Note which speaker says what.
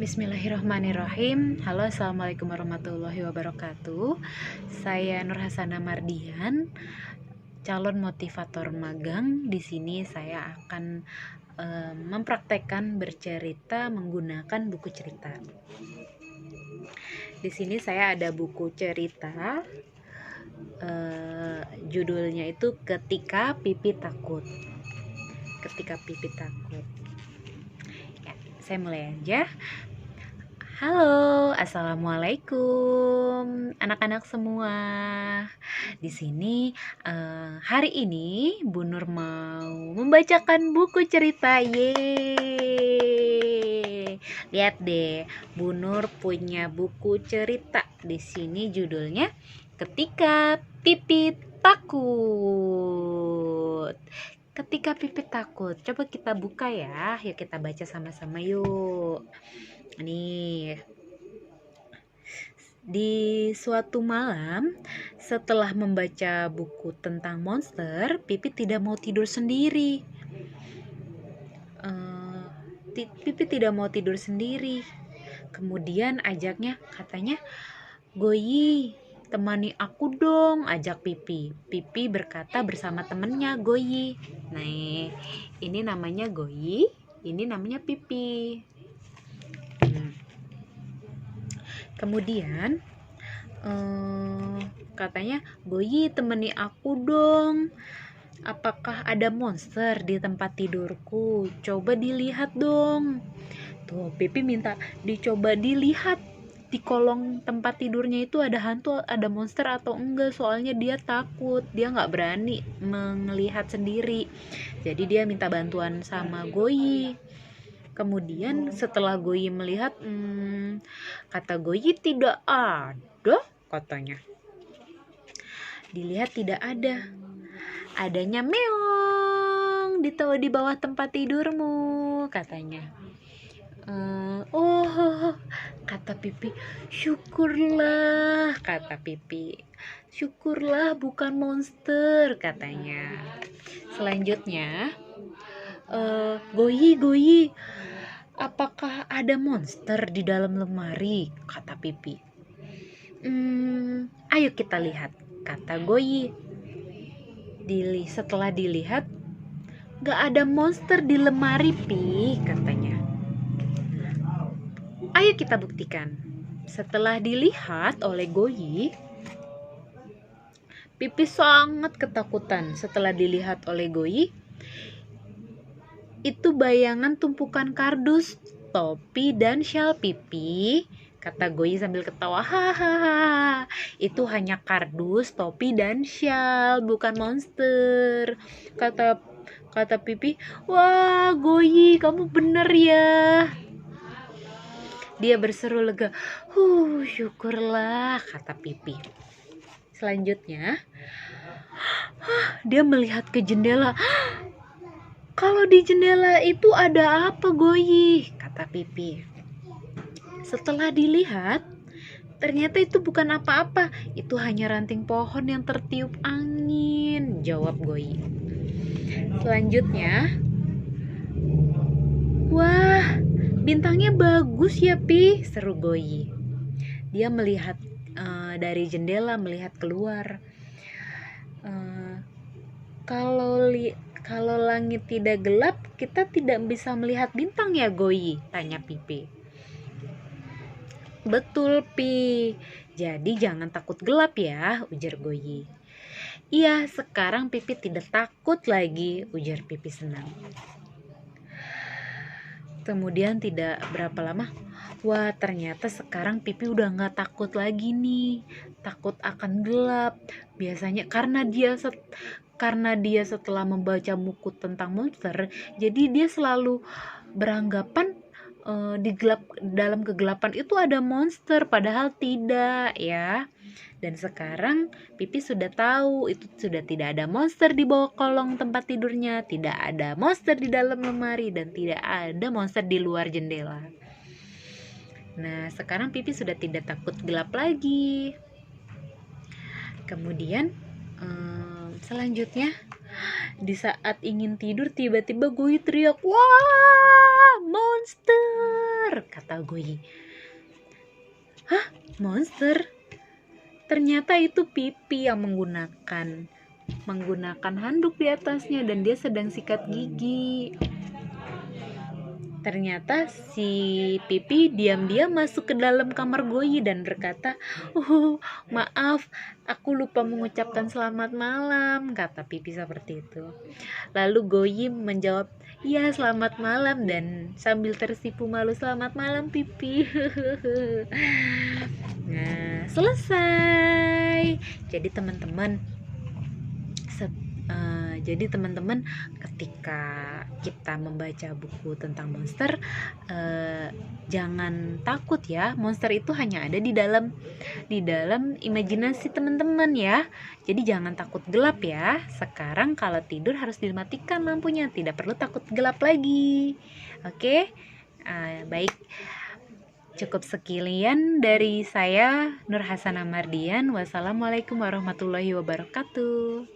Speaker 1: Bismillahirrahmanirrahim. Halo, assalamualaikum warahmatullahi wabarakatuh. Saya Nur Hasanah Mardian, calon motivator magang. Di sini saya akan mempraktekkan bercerita menggunakan buku cerita. Di sini saya ada buku cerita, judulnya itu Ketika Pipi Takut. Ketika Pipi Takut. Ya, saya mulai aja. Halo, assalamualaikum anak-anak semua. Di sini hari ini Bu Nur mau membacakan buku cerita. Yeay. Lihat deh, Bu Nur punya buku cerita. Di sini judulnya Ketika Pipi Takut. Ketika Pipi Takut. Coba kita buka ya. Yuk kita baca sama-sama yuk. Nih, di suatu malam setelah membaca buku tentang monster, Pipi tidak mau tidur sendiri. Pipi tidak mau tidur sendiri. Kemudian katanya, Goyi, temani aku dong, ajak Pipi. Pipi berkata bersama temennya Goyi. Nah, ini namanya Goyi, ini namanya Pipi. Kemudian katanya, Goyi temani aku dong. Apakah ada monster di tempat tidurku? Coba dilihat dong. Tuh, Pipi minta dicoba dilihat di kolong tempat tidurnya itu ada hantu, ada monster atau enggak. Soalnya dia takut, dia nggak berani melihat sendiri. Jadi dia minta bantuan sama Goyi. Kemudian setelah Goyi melihat, kata Goyi tidak ada, katanya. Dilihat tidak ada. Adanya meong di bawah tempat tidurmu, katanya. Oh, kata Pipi. Syukurlah, kata Pipi. Syukurlah bukan monster, katanya. Selanjutnya, Goyi, apakah ada monster di dalam lemari? Kata Pipi. Ayo kita lihat, kata Goyi. Setelah dilihat, gak ada monster di lemari, Pi, katanya. Ayo kita buktikan. Setelah dilihat oleh Goyi, Pipi sangat ketakutan. Setelah dilihat oleh Goyi, itu bayangan tumpukan kardus, topi, dan syal, Pipi, kata Goyi sambil ketawa. Hahaha, itu hanya kardus, topi, dan syal, bukan monster, kata Pipi. Wah, Goyi, kamu bener ya. Dia berseru lega. Syukurlah, kata Pipi. Selanjutnya, dia melihat ke jendela. Kalau di jendela itu ada apa, Goyi? Kata Pipi. Setelah dilihat, ternyata itu bukan apa-apa. Itu hanya ranting pohon yang tertiup angin, jawab Goyi. Selanjutnya, wah, bintangnya bagus ya, Pi, seru Goyi. Dia melihat dari jendela, melihat keluar. Kalau langit tidak gelap, kita tidak bisa melihat bintang ya, Goyi? Tanya Pipi. Betul, Pi. Jadi jangan takut gelap ya, ujar Goyi. Iya, sekarang Pipi tidak takut lagi, ujar Pipi senang. Kemudian tidak berapa lama, wah, ternyata sekarang Pipi udah gak takut lagi nih. Takut akan gelap. Biasanya karena dia setelah membaca buku tentang monster, jadi dia selalu beranggapan dalam kegelapan itu ada monster, padahal tidak ya. Dan sekarang Pipi sudah tahu itu sudah tidak ada monster di bawah kolong tempat tidurnya, tidak ada monster di dalam lemari, dan tidak ada monster di luar jendela. Nah, sekarang Pipi sudah tidak takut gelap lagi. Kemudian selanjutnya, di saat ingin tidur tiba-tiba Goyi teriak, wah, monster, monster, kata Goyi. Hah, monster? Ternyata itu Pipi yang menggunakan handuk di atasnya dan dia sedang sikat gigi. Ternyata si Pipi diam-diam masuk ke dalam kamar Goyi dan berkata, maaf, aku lupa mengucapkan selamat malam, kata Pipi seperti itu. Lalu Goyi menjawab, ya selamat malam, dan sambil tersipu malu, selamat malam Pipi. Nah, selesai. Jadi teman-teman, ketika kita membaca buku tentang monster, jangan takut ya. Monster itu hanya ada di dalam imajinasi teman-teman ya. Jadi jangan takut gelap ya. Sekarang kalau tidur harus dimatikan lampunya, tidak perlu takut gelap lagi. Oke? Baik. Cukup sekian dari saya, Nur Hasanah Mardian. Wassalamualaikum warahmatullahi wabarakatuh.